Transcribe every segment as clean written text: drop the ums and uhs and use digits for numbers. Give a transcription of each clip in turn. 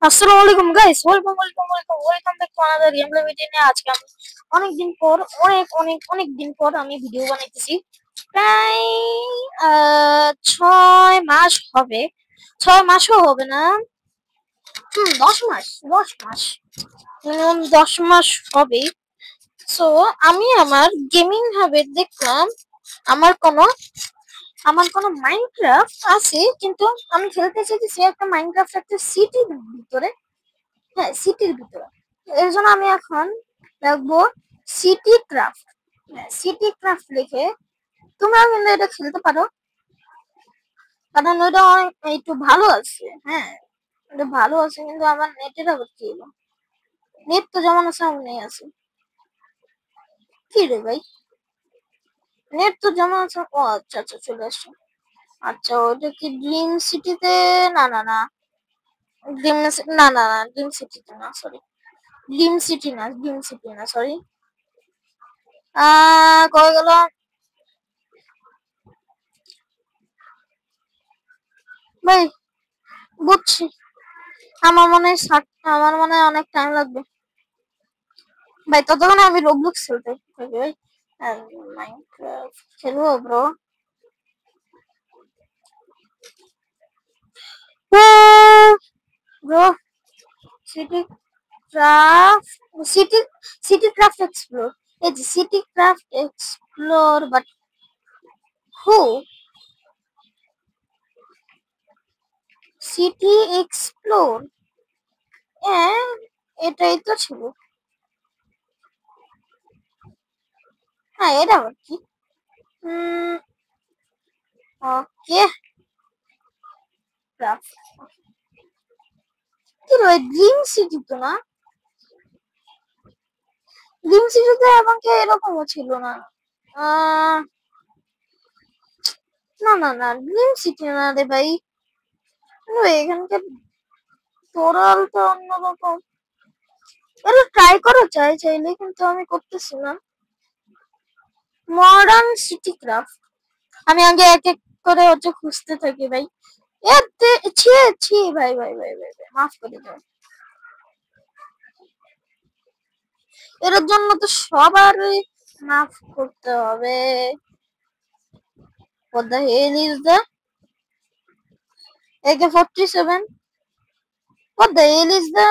আসসালামু আলাইকুম guys, welcome back to another gameplay video নিয়ে। আজকে আমি অনেকদিন পর অনেক দিন পর আমি ভিডিও বানাইতেছি। প্রায় 6 মাস হবে। 6 মাসও হবে না, 10 মাস মিনিমাম 10 মাস হবে। সো আমি আমার গেমিং হাবে দেখলাম আমার কোনো মাইনক্রাফট আছে, কিন্তু আমি খেলতে চাইছি একটা মাইনক্রাফট একটা সিটির ভিতরে। হ্যাঁ, সিটির ভিতরে। এর জন্য আমি এখন লিখবো সিটি ক্রাফট। সিটি ক্রাফট লিখে তোমরা কিন্তু এটা খেলতে পারো, কারণ ওটা একটু ভালো আছে। হ্যাঁ, এটা ভালো আছে, কিন্তু আমার নেটের আবার কি হলো? নেট তো যেমন আছে আমি আছে। কি রে ভাই, নেট তো যেমন আছে। ও আচ্ছা আচ্ছা, চলে আসছে। আচ্ছা, ওটা কি ড্রিম সিটিতে? না না না, ড্রিম না, ড্রিম সিটিতে না, সরি। ড্রিম সিটি না, সরি। কই গেল? ভাই, বুঝছি। আমার মনে হয় অনেক টাইম লাগবে ভাই। ততক্ষণ আমি রোবলক্স খেলতে থাকি ভাই। মাইনক্রাফট খেলবো bro. Bro, city craft, city city craft explore. এই যে city craft explore, but who? City explore, হ্যাঁ, এটাই তো ছিল। হ্যাঁ, এটা আবার কি? ওকে, ক্রাফট। কি রে, ড্রিম সিটি তো না? ড্রিম সিটিতে আমাকে এরকমও ছিল না। আহ না না না, ড্রিম সিটি না রে ভাই। এখানকার টোরাল তো অন্যরকম। এটা ট্রাই করা চাইলে, কিন্তু আমি করতেছি না। Modern city craft. আমি আগে এক এক করে খুঁজতে থাকি ভাই। এতে ছি ছি, ভাই, মাফ করে দাও। এর জন্য তো সবারই মাফ করতে হবে। What the hell is the AK-47? What the hell is the?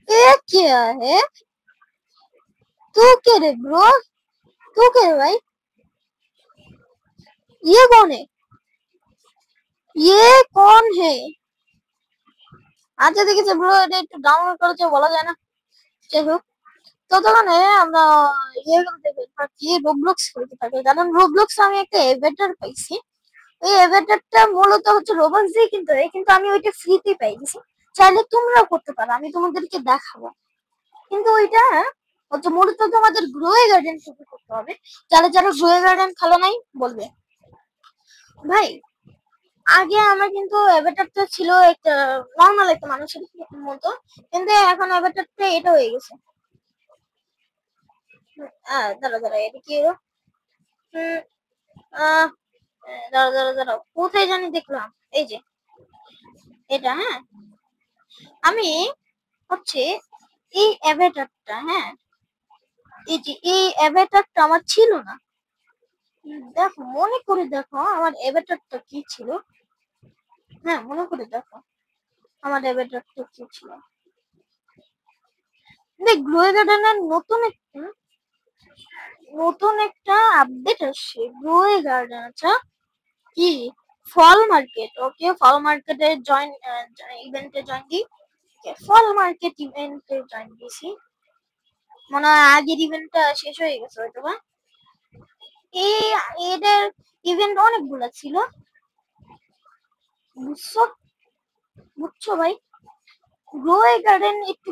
ये क्या है? तू क्या रे ब्रो? तू क्या रे भाई? ये कौन है? ये कौन है? আচ্ছা, দেখেছে ব্রো, এটা একটু ডাউনলোড করেছে বলা যায় না। যাই হোক, ততক্ষণে আমরা ইয়ে খেলতে থাকি, রোবলক্স খেলতে থাকি। কারণ রোবলক্স আমি একটা এভেটার পাইছি। এই এভেটারটা মূলত হচ্ছে রোবলক্স দিয়ে কিনতে হয়, কিন্তু আমি ওইটা ফ্রিতে পাই গেছি। চাইলে তোমরাও করতে পারো, আমি তোমাদেরকে দেখাবো। কিন্তু ওইটা হচ্ছে মূলত তোমাদের গ্রোয়ে গার্ডেন থেকে করতে হবে। যারা যারা গ্রোয়ে গার্ডেন খেলো নাই বলবে। ভাই, আগে আমার কিন্তু অ্যাভাটারটা ছিল একটা নর্মাল একটা মানুষের মতো, কিন্তু এখন অ্যাভাটারটা এটা হয়ে গেছে। দাঁড়া, এটা কি হলো? দাঁড়া, কোথায় জানি দেখলাম। এই যে এটা, হ্যাঁ, আমি হচ্ছে এই অ্যাভাটারটা, হ্যাঁ, এই যে এই অ্যাভাটারটা আমার ছিল না। দেখো, মনে করে দেখো আমার অ্যাভাটারটা কি ছিল। হ্যাঁ, মনে করে দেখো আমার অ্যাভাটারটা কি ছিল। দেখ, গ্লোয়ে গার্ডেনের নতুন একটা আপডেট আসছে। গ্লোয়ে গার্ডেন, আচ্ছা কি ফল মার্কেট? ওকে, ফল মার্কেটে ইভেন্টে জয়েন দি। ফল মার্কেট ইভেন্টে জয়েন দিছি। মনে হয় আগের ইভেন্টটা শেষ হয়ে গেছে হয়তো বা। এই এদের ইভেন্ট অনেকগুলো ছিল, বুঝছো ভাই? গ্লোয়ে গার্ডেন একটু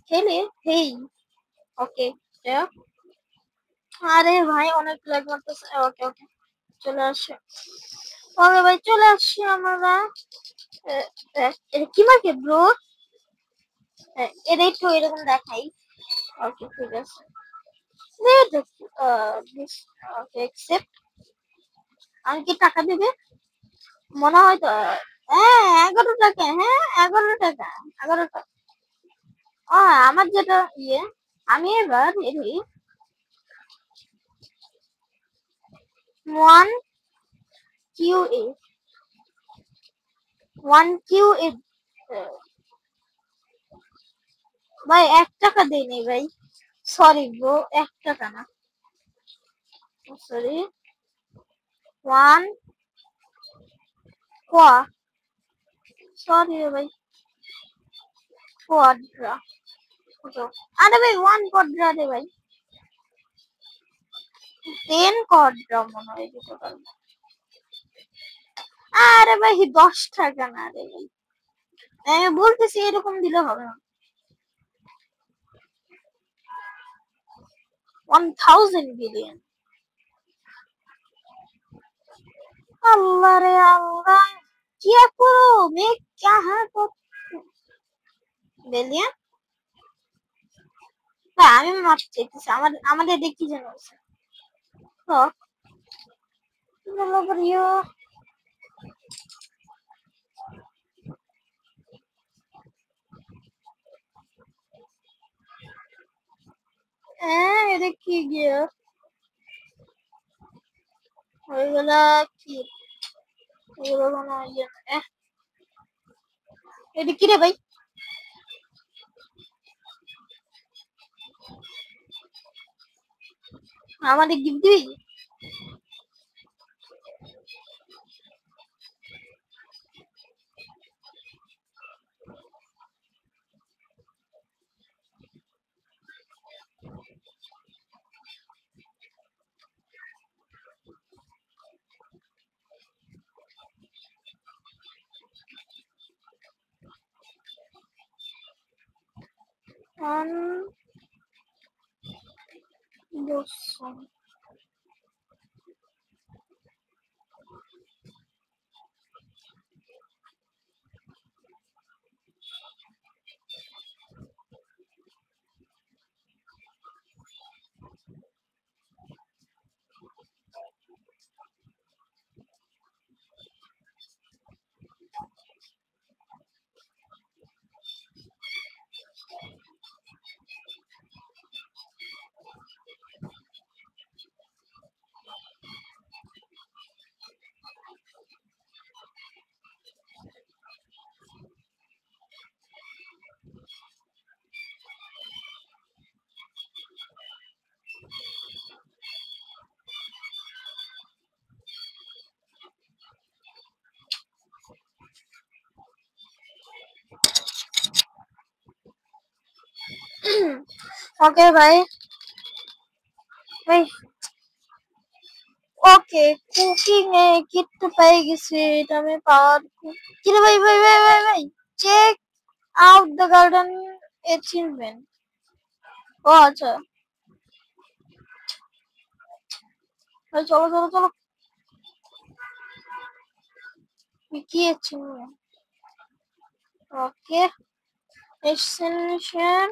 খেলে হেই। ওকে, আরে ভাই, অনেক ল্যাগ মারতেছে। ওকে ওকে, চলে আসছে। ওকে ভাই, চলে আসছি আমরা। কি মার্কেট ব্রো? এটা একটু এরকম দেখাই। ওকে, ঠিক আছে। ওকে, অ্যাকসেপ্ট। আমি কি টাকা দেবে? মনে হয় তো হ্যাঁ 11 টাকা, হ্যাঁ 11 টাকা, 11 টাকা। আমার যেটা আমি এবার এটি 1 QA 1 QA ভাই 1 টাকা দেয়নি ভাই, সরি ব্রো, 1 টাকা না, সরি, 1 সরি ভাই, কোয়াড্রা, আরে ভাই 1 কোয়াড্রা রে ভাই, 10 কোয়াড্রা মনে হয় টোটাল। আরে ভাই 10 টাকা না রে ভাই, আমি বলতেছি এরকম দিলে হবে না। 1000 বিলিয়ন, अल्लाह रे अल्लाह, क्या करो मैं क्या है तो বিলিয়ন। আমি মাপ চাইতেছি, আমাদের দেখি যেন তো হ্যাঁ এটা কি গিয়ে ওইগুলা কি, ওইগুলো কোনো এটা কি রে ভাই, আমাদের গিফট দিবি? ওকে ভাই, ভাই ওকে কুকিং এ কিট পেয়ে গেছি, এটা আমি পাওয়ার কি রে ভাই, ভাই ভাই ভাই ভাই check out the garden achievement. ও আচ্ছা ভাই, চলো চলো চলো, কি অ্যাচিভমেন্ট, ওকে এসেনশন,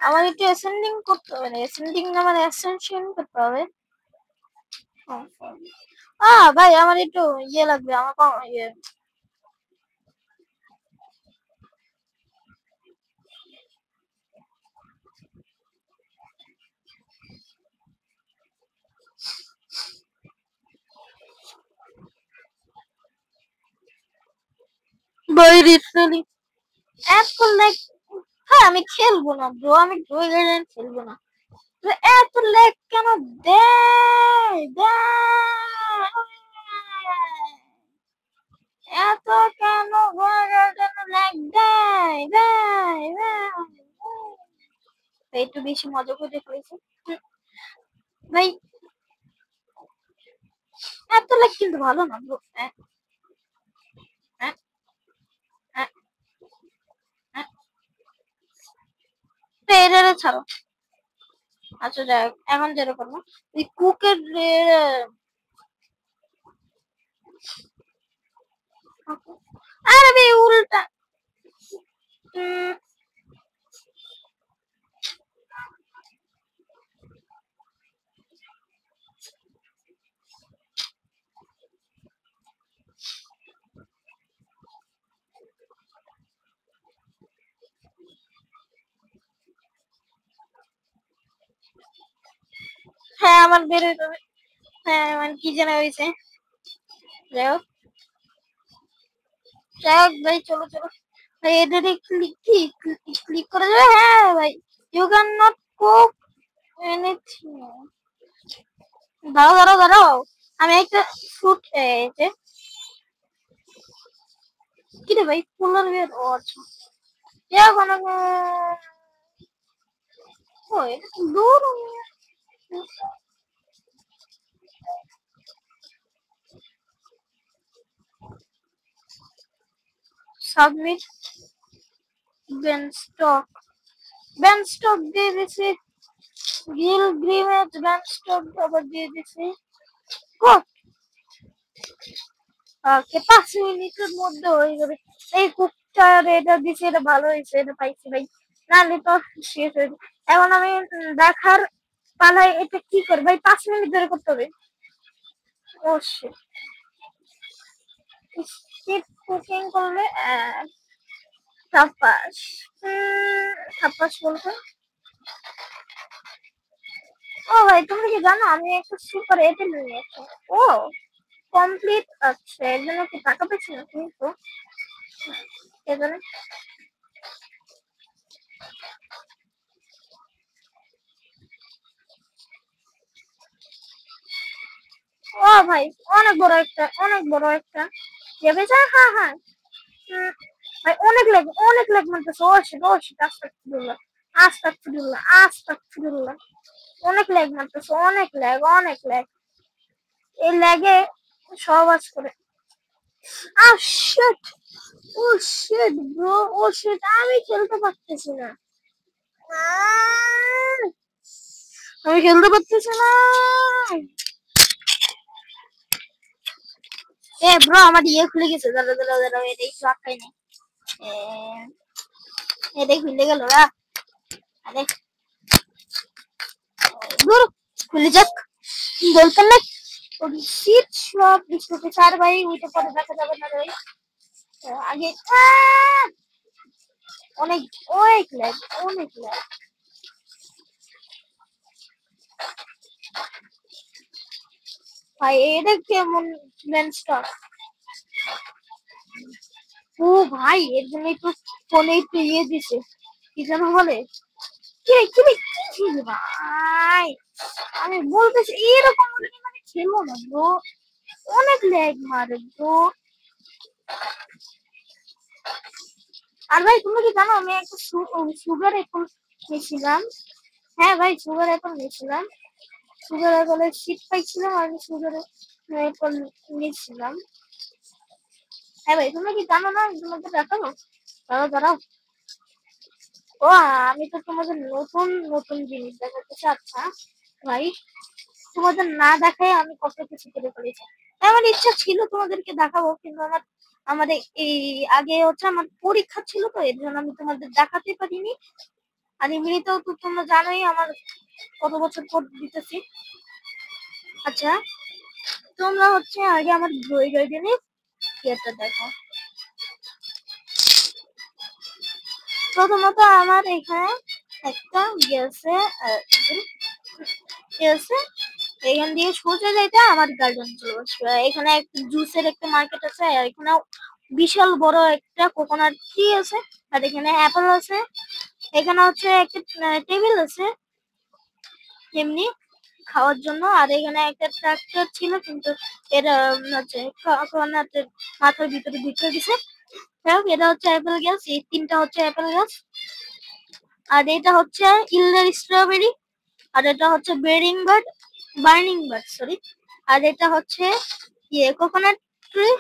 আমার একটু অ্যাসেন্ডিং করতে হবে, অ্যাসেন্ডিং না মানে অ্যাসেনশন করতে হবে। ভাই আমার একটু লাগবে, আমার ভাই লিটারালি এত লেগ, হ্যাঁ আমি খেলবো না ব্রো, আমি ড্রয় গার্ডেন খেলবো না, এত লেগ কেন দেয় এত কেন ড্রয় গার্ডেন লেগ দেয়, একটু বেশি মজা করে ফেলেছি ভাই, এত লেগ কিন্তু ভালো না ব্রো, এটারে ছাড়ো। আচ্ছা যাই হোক, এখন যেটা করবো ওই কুকের আরে ভাই উল্টা, হ্যাঁ আমার বের হইতে হবে। হ্যাঁ মানে কি যেন হয়েছে, যাই হোক ভাই, চলো চলো ভাই, এটাতে ক্লিক করা যাবে? হ্যাঁ ভাই, you can not cook anything. দাঁড়াও দাঁড়াও দাঁড়াও, আমি একটা ফ্রুট যে কি রে ভাই, পোলার বের, ও আচ্ছা, এখন ওই দূর সাবমিট বেনস্টক, বেনস্টক দিয়ে দিছি, গিল গ্রিমেজ বেনস্টক আবার দিয়ে দিছি। ওকে 5 মিনিটের মধ্যে হয়ে যাবে। এই কুকটার এটা দিছি, এটা ভালো হয়েছে, এটা পাইছি ভাই, নাহলে তো শেষ হয়ে যাবে। এখন আমি দেখার পালায়, এটা কি করে ভাই, 5 মিনিট ধরে করতে হবে। ও শিট, স্পিড কুকিং করলে তাপাস, তাপাস বলতে, ও ভাই তুমি কি জানো আমি একটা সুপার এতে নিয়েছি। ও কমপ্লিট, আচ্ছা এর জন্য কি টাকা পেয়েছি না কিন্তু এখানে। ও ভাই অনেক বড় একটা, অনেক বড় একটা ভেবেছে। হ্যাঁ হ্যাঁ, ভাই অনেক লেগ মারতেছে। ও শিট, ও শিট, আস্তাগফিরুল্লাহ আস্তাগফিরুল্লাহ আস্তাগফিরুল্লাহ, অনেক লেগ মারতেছে, অনেক লেগ, অনেক লেগ, এই লেগে সব আজ করে। আহ শিট, ও শিট ব্রো, ও শিট, আমি খেলতে পারতেছি না, আমি খেলতে পারতেছি না। এ ব্রো আমার ইয়ে খুলে গেছে, দাঁড়া দাঁড়া দাঁড়া, এটা একটু আটকাই নেই, এটা খুলে গেল। আরে দূর, খুলে যাক, দরকার নাই। শীত সব বিস্কুট চার ভাই, ওইটা পরে দেখা যাবে না ভাই, আগে অনেক, অনেক ল্যাগ, অনেক ল্যাগ ভাই, এটা কেমন লেন্সটা। ও ভাই এর জন্য একটু ফোনে একটু ইয়ে দিছে, কি যেন বলে, কি কি কি ভাই, আমি বলতেছি এরকম হলে মানে খেলো না ব্রো, অনেক ল্যাগ মারে ব্রো। আর ভাই তুমি কি জানো আমি একটা সুগার অ্যাপল নিয়েছিলাম। হ্যাঁ ভাই সুগার অ্যাপল নিয়েছিলাম, সুগার অ্যাপলের শীত পাইছিলাম, আর সুগার অ্যাপল নিয়েছিলাম। হ্যাঁ ভাই তুমি কি জানো না, তোমাকে দেখাবো, দাঁড়াও দাঁড়াও। ও আমি তো তোমাদের নতুন নতুন জিনিস দেখাতেছি। আচ্ছা ভাই, তোমাদের না দেখায় আমি কত কিছু করে ফেলেছি। আমার ইচ্ছা ছিল তোমাদেরকে দেখাবো, কিন্তু আমাদের এই আগে হচ্ছে আমার পরীক্ষা ছিল, তো এর জন্য আমি তোমাদের দেখাতে পারিনি। আর এমনিতেও তো তোমরা জানোই আমার কত বছর পর দিতেছি। আচ্ছা তোমরা হচ্ছে আগে আমার বই গাইডেনে ইয়েটা দেখো। প্রথমত আমার এখানে একটা গেছে, গেছে এখান দিয়ে সোজা যাইতে আমার গার্ডেন চলে আসবে। এখানে একটা জুসের একটা মার্কেট আছে, আর এখানে বিশাল বড় একটা কোকোনাট ট্রি আছে, আর এখানে অ্যাপেল আছে। এখানে হচ্ছে একটা টেবিল আছে এমনি খাওয়ার জন্য, আর এখানে একটা ট্রাক্টর ছিল, কিন্তু এটা হচ্ছে কোকোনাটের মাথার ভিতরে ঢুকে গেছে। এটা হচ্ছে অ্যাপেল গাছ, এই তিনটা হচ্ছে অ্যাপেল গাছ, আর এটা হচ্ছে ইলডার স্ট্রবেরি, আর এটা হচ্ছে বার্নিং বার্ড সরি, আর এটা হচ্ছে ইয়ে কোকোনাট ট্রি,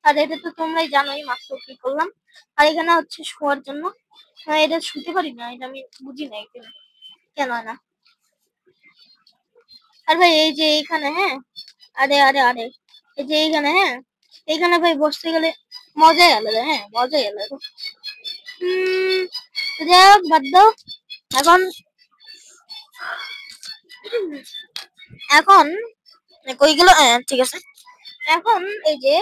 আর এটা তো তোমরাই জানোই মাত্র কি করলাম। আর এখানে হচ্ছে শোয়ার জন্য, এটা শুতে পারি না, এটা আমি বুঝি না এখানে কেন না। আর ভাই এই যে এইখানে, হ্যাঁ আরে আরে আরে, এই যে এইখানে, হ্যাঁ এইখানে ভাই বসতে গেলে মজাই আলাদা, হ্যাঁ মজাই আলাদা। যাই হোক বাদ দাও, এখন এখন কই গেল, ঠিক আছে। এখন এই যে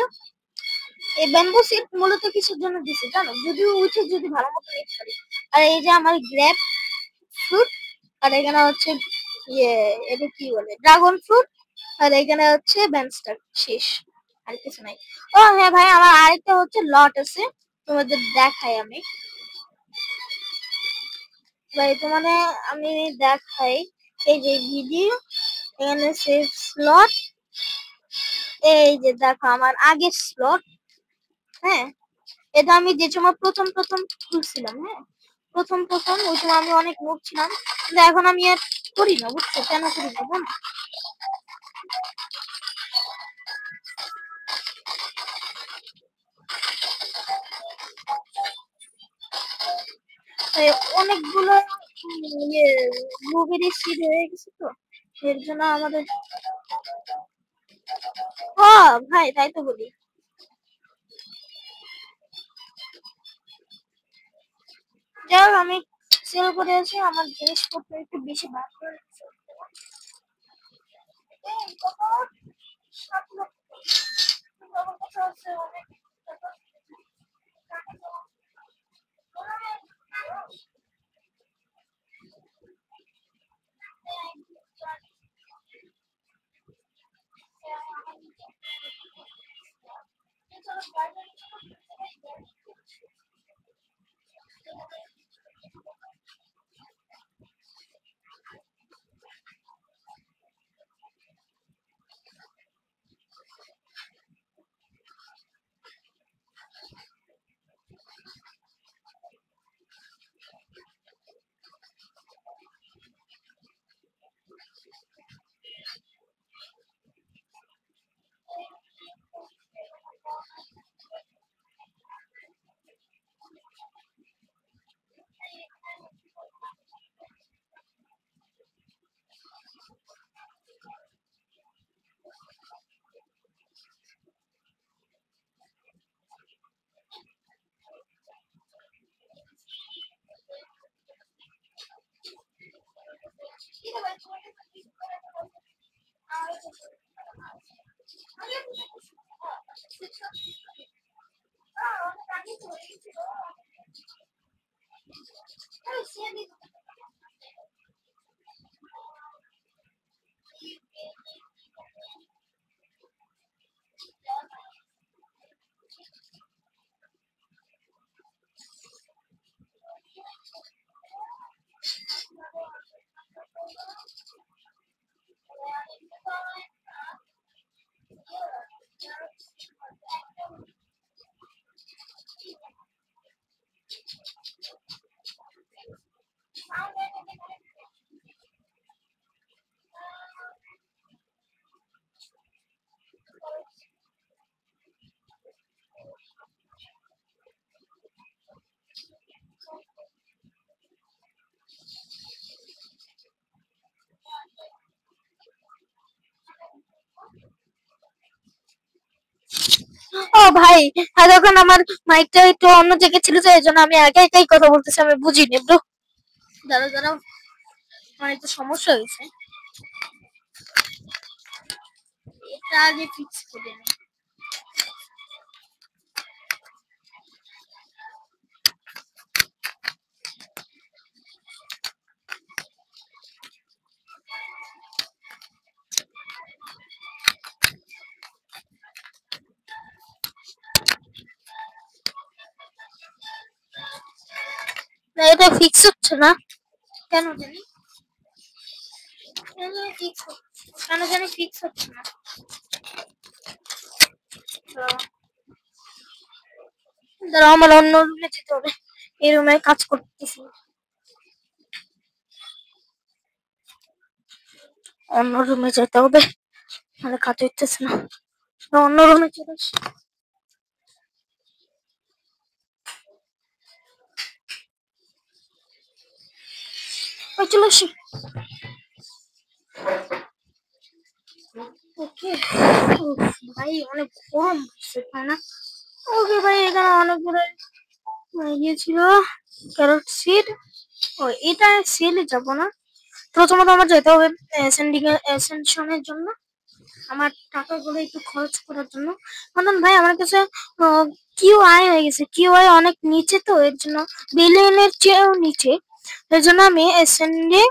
এই ব্যাম্বু সিট মূলত কিসের জন্য দিছি জানো, যদি উঠে যদি ভালো মতো নিতে পারি। আর এই যে আমার গ্রেপ ফ্রুট, আর এখানে হচ্ছে ইয়ে এটা কি বলে ড্রাগন ফ্রুট, আর এখানে হচ্ছে ব্যামস্টার, শেষ আর কিছু নাই। ও হ্যাঁ ভাই, আমার আরেকটা হচ্ছে লট আছে, তোমাদের দেখাই আমি ভাই, মানে আমি দেখাই, এই যে ভিডিও, এখানে সেভ স্লট, এই যে দেখো আমার আগের স্লট। হ্যাঁ, এটা আমি যে সময় প্রথম প্রথম খুলছিলাম, হ্যাঁ প্রথম প্রথম ওই সময় আমি অনেক নোট ছিলাম, কিন্তু এখন আমি আর করি না, বুঝছো কেন করি না জানো? এই অনেকগুলো ইয়ে ব্লুবেরি সিড হয়ে গেছে তো, এর জন্য আমাদের, ও ভাই তাই তো বলি। যাই হোক, আমি সেল করে আছি, আমার জিনিসপত্র একটু বেশি বার করে নিচ্ছি। এই কত? 7 লক্ষ। আমার কাছে আছে অনেক টাকা। ও ভাই, আর যখন আমার মাইকটা একটু অন্য জায়গায় ছিল, তো এই জন্য আমি আগে একাই কথা বলতেছি, আমি বুঝিনি ব্রো। দাঁড়াও দাঁড়াও, আমার একটু সমস্যা হয়েছে, এটা আগে ফিক্স করে নিই। না, এটা ফিক্স হচ্ছে না কেন জানি, কেন জানি ফিক্স হচ্ছে না। দাঁড়াও, আমার অন্য রুমে যেতে হবে, এই রুমে কাজ করতেছি, অন্য রুমে যেতে হবে, মানে কাজ হইতেছে না, অন্য রুমে চলে আসি। চলে আসি। ওকে ভাই, অনেক গরম হচ্ছে তাই না? ওকে ভাই, এখানে অনেকগুলো ইয়ে ছিল, ক্যারট সিড। ও এটা সেলে যাব না, প্রথমত আমার যেতে হবে অ্যাসেনশনের জন্য, আমার টাকাগুলো একটু খরচ করার জন্য, কারণ ভাই আমার কাছে কিউ আই হয়ে গেছে, কিউ আই অনেক নিচে, তো এর জন্য বিলিয়নের চেয়েও নিচে, এর জন্য আমি অ্যাসেন্ডে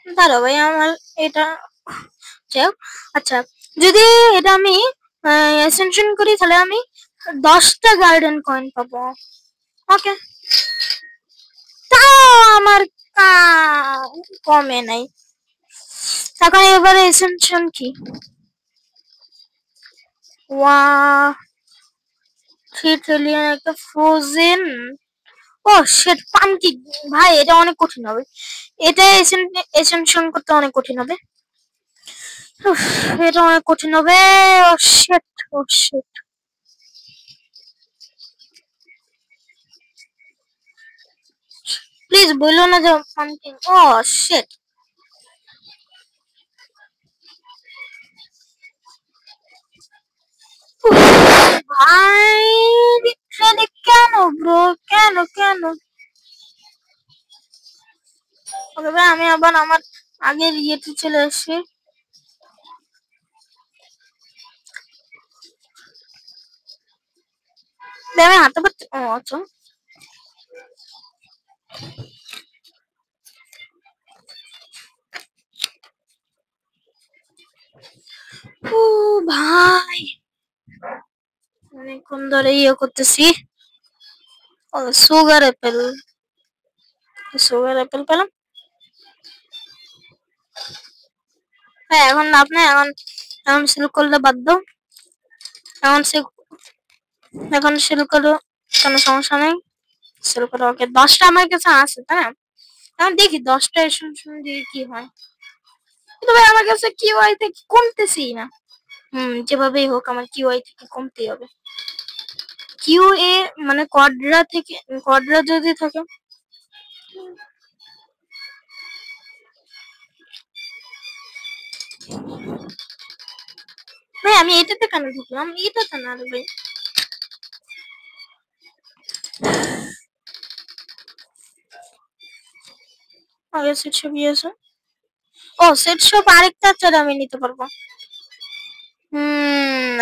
দাঁড়াও ভাই, আমার এটা যাই হোক। আচ্ছা, যদি এটা আমি অ্যাসেনশন করি তাহলে আমি 10টা গার্ডেন কয়েন পাবো। ওকে, তাও আমার কমে নাই। এখন এবারে অ্যাসেনশন কি? ওয়া 3 ট্রিলিয়ন একটা ফ্রোজেন। ও শিট, পামকিন। ভাই এটা অনেক কঠিন হবে, এটা এসেনশন করতে অনেক কঠিন হবে। এটা অনেক কঠিন হবে। ও শিট, ও শিট। প্লিজ বললো না যে পামকিন। ও শিট। ভাই লিটারালি কেন ব্রো, কেন কেন? ওকে ভাই, আমি আবার আমার আগের ইয়েতে চলে আসি। আমি হাতে পারছি। ও আচ্ছা, ও ভাই অনেকক্ষণ ধরে ইয়ে করতেছি। ও সুগার অ্যাপেল, সুগার অ্যাপেল পেলাম। হ্যাঁ এখন লাভ নাই, এখন এখন সিল করলে বাদ দাও। এখন এখন সিল করো, কোনো সমস্যা নেই। সিল করো। ওকে, 10টা আমার কাছে আছে, তাই না? এখন দেখি 10টা এসেনশন দিয়ে কি হয়। কিন্তু ভাই আমার কাছে কিউআই থেকে কমতেছেই না। যেভাবেই হোক আমার কিউআই থেকে কমতেই হবে। কিউএ মানে কোয়াড্রা থেকে, কোয়াড্রা যদি থাকে। ভাই আমি এটাতে কেন ঢুকলাম? এটাতে না রে ভাই। আগে সেট শপ আছে। ও সেট শপ আরেকটা ছাড়া আমি নিতে পারবো।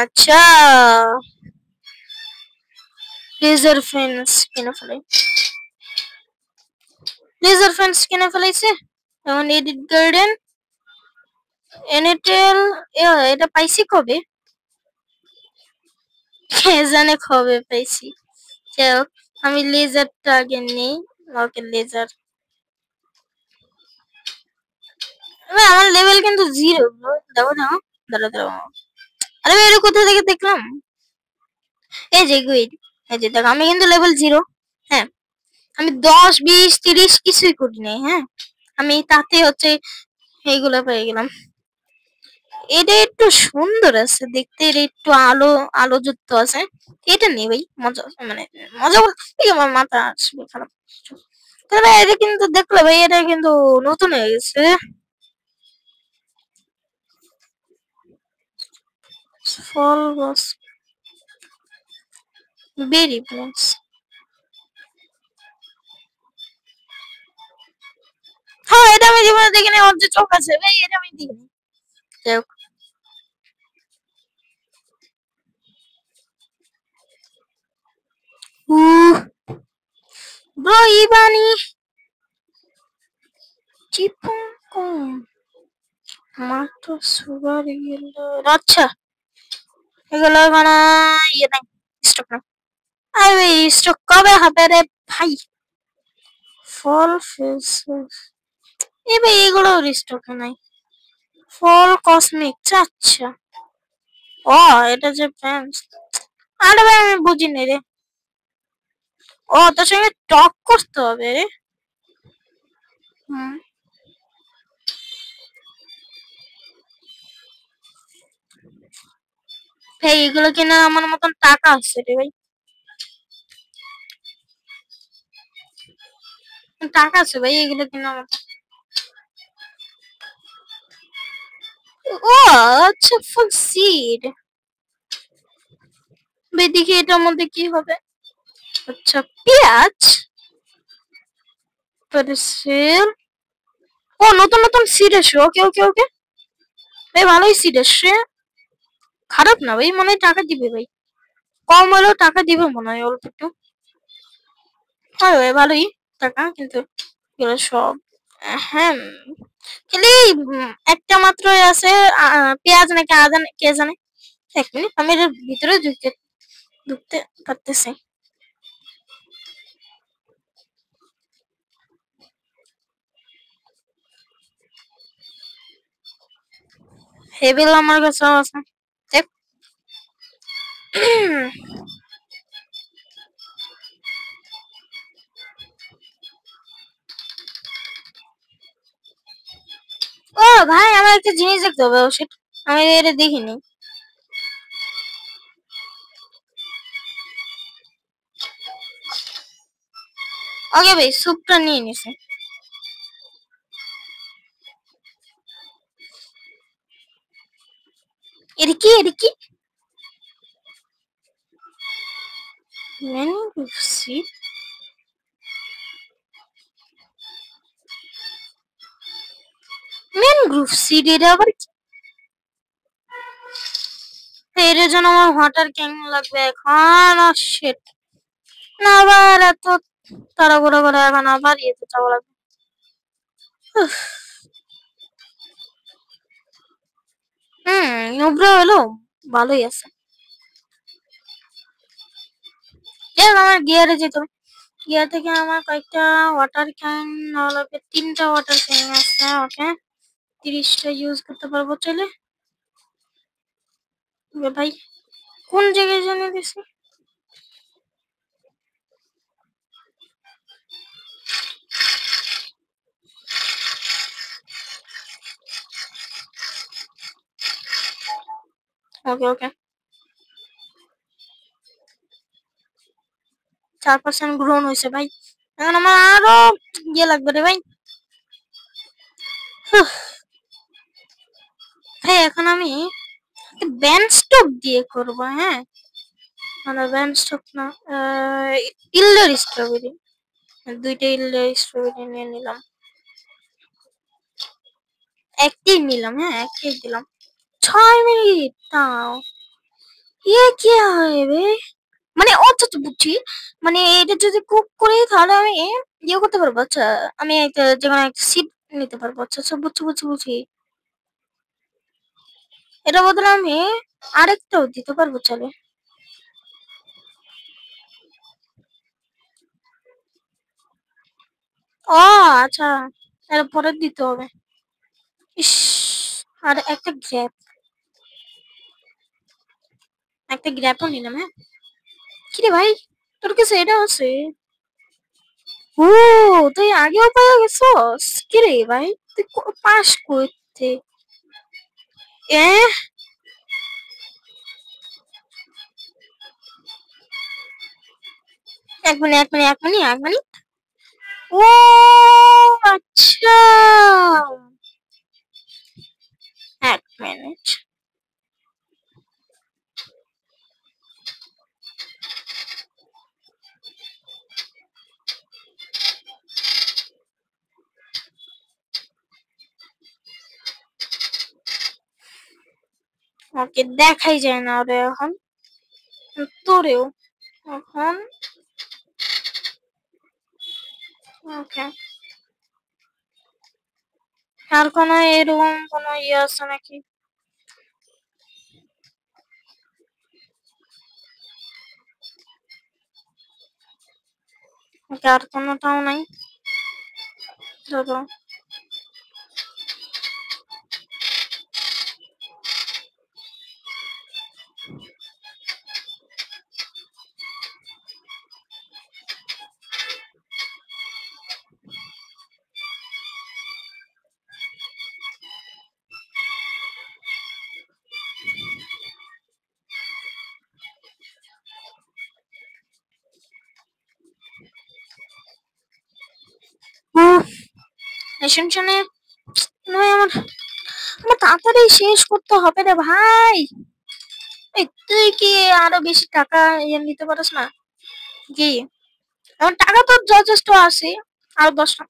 আচ্ছা, লেজার ফেন্স কিনে ফেলাই। লেজার ফেন্স কিনে ফেলাইছে। এখন এডিট গার্ডেন এনিটেল, এটা পাইছি কবে? কে জানে কবে পাইছি। যাই হোক, আমি লেজারটা আগে নেই। ওকে লেজার। আমার লেভেল কিন্তু 0 ব্রো। দেখো না, দাঁড়া দাঁড়া। আরে ভাই এটা কোথা থেকে দেখলাম? এই যে গুইড, এই যে দেখো আমি কিন্তু লেভেল 0। হ্যাঁ, আমি 10 20 30 কিছুই করি নাই। হ্যাঁ, আমি তাতে হচ্ছে এইগুলা পেয়ে গেলাম। এটা একটু সুন্দর আছে দেখতে, এটা একটু আলো আলোযুক্ত আছে। এটা নেই ভাই, মজা মানে মজা বলতে আমার মাথা আসবে খারাপ। তবে এটা কিন্তু দেখলে ভাই, এটা কিন্তু নতুন হয়ে গেছে। ফল গাছ, বেরি প্লান্টস। হ্যাঁ এটা আমি জীবনে দেখিনি, ওর যে চোখ আছে ভাই, এটা আমি দেখিনি। যাই হোক, ব্রো ইবানি চিপকম মাত্র সুগার ইয়েলো। আচ্ছা, এগুলো মানে ইয়ে নাই, স্টক না। আরে স্টক কবে হবে রে ভাই? ফল ফেস, এ ভাই এগুলো স্টকে নাই। ফল কসমিক, আচ্ছা। ও এটা যে প্যান্স, আরে ভাই আমি বুঝিনি রে। ও তোর সঙ্গে টক করতে হবে রে। হুম, ভাই এগুলো কিনা আমার মতন টাকা আছে রে ভাই, টাকা আছে ভাই এগুলো কিনা আমার। ও আচ্ছা, ফুল সিড। ভাই দেখি এটার মধ্যে কি হবে। আচ্ছা পেঁয়াজ, পেরিসেল। ও নতুন নতুন সিড এসে। ওকে ওকে ওকে ভাই, ভালোই সিড এসছে। খারাপ না ভাই, মনে হয় টাকা দিবে ভাই। কম হলেও টাকা দিবে মনে হয় অল্প একটু। হয় ভাই ভালোই টাকা, কিন্তু এগুলো সব। হ্যাঁ, খালি একটা মাত্রই আছে, পেঁয়াজ নাকি আদা কে জানে। এক মিনিট, আমি এর ভিতরে ঢুকতে পারতেছি। হেবিল আমার কাছে আছে। দেখ। ও ভাই, আমার একটা জিনিস দেখতে হবে, সেটা আমি এটা দেখিনি। ওকে ভাই, স্যুপটা নিয়ে নিছি। এটা কি, এটা কি? Mangrove seed? ম্যানগ্রোভ সিড এটা আবার কি? এর জন্য আমার ওয়াটার ক্যান লাগবে এখন। শিট, না আবার এত তাড়াহুড়ো করে এখন আবার ইয়েতে যাওয়া লাগবে। নুব্রা হলো ভালোই আছে। আমার গিয়ারে যেতে হবে। গিয়ার থেকে আমার কয়েকটা ওয়াটার ক্যান নেওয়া লাগবে, 3টা ওয়াটার ক্যান আছে। ওকে, 30টা ইউজ করতে পারবো চলে ভাই। কোন জায়গায় জানিয়ে দিছি? ওকে ওকে, 4% গ্রোন হয়েছে ভাই। এখন আমার আরো ইয়ে লাগবে রে ভাই। ভাই এখন আমি ব্যান্ড স্টক দিয়ে করব। হ্যাঁ, মানে ব্যান্ড স্টক না, ইল্ডার স্ট্রবেরি। 2টা ইল্ডার স্ট্রবেরি নিয়ে নিলাম। একটাই নিলাম, হ্যাঁ একটাই দিলাম। 6 মিনিট তাও ইয়ে কি হবে? মানে আচ্ছা আচ্ছা, বুঝছি। মানে এটা যদি কুক করি তাহলে আমি ইয়ে করতে পারবো। আচ্ছা, আমি একটা যে কোনো একটা সিট নিতে পারবো। আচ্ছা আচ্ছা, বুঝছি বুঝছি বুঝছি। এটা বদলে আমি আরেকটাও দিতে পারবো চলে। ও আচ্ছা, এর পরে দিতে হবে। ইস, আর একটা গ্র্যাপও নিলাম। হ্যাঁ, কিরে ভাই, তোর কাছে এটা আছে? ও, তুই আগেও পেয়ে গেছস? কিরে ভাই, তুই পাস করতে এ? 1 মিনিট 1 মিনিট 1 মিনিট 1 মিনিট। ও আচ্ছা, 1 মিনিট। ওকে, দেখাই যায় না ওরে এখন, তোরেও এখন। ওকে, আর কোনো এরকম কোনো ইয়ে আছে নাকি? ওকে, আর কোনোটাও নাই। ধরো, শুনে নয় আমার, আমার তাড়াতাড়ি শেষ করতে হবে রে ভাই। এই তুই কি আরো বেশি টাকা ইয়ে নিতে পারিস না কি? আমার টাকা তো যথেষ্ট আছে, আর 10টা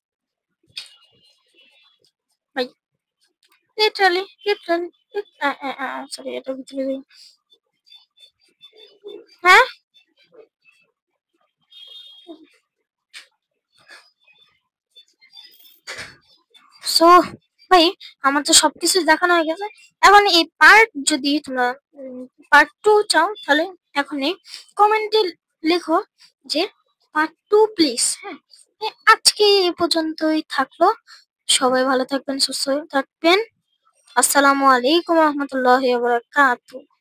ভাই। লিটারালি লিটারালি, সরি, এটা ভিতরে দিই। হ্যাঁ, সো ভাই আমার তো সবকিছু দেখানো হয়ে গেছে। এখন এই পার্ট যদি তোমরা পার্ট 2 চাও তাহলে এখনই কমেন্টে লেখো যে পার্ট 2 প্লিজ। হ্যাঁ, আজকে এ পর্যন্তই থাকলো। সবাই ভালো থাকবেন, সুস্থ থাকবেন। আসসালামু আলাইকুম রহমতুল্লাহি ওয়া বারাকাতুহু।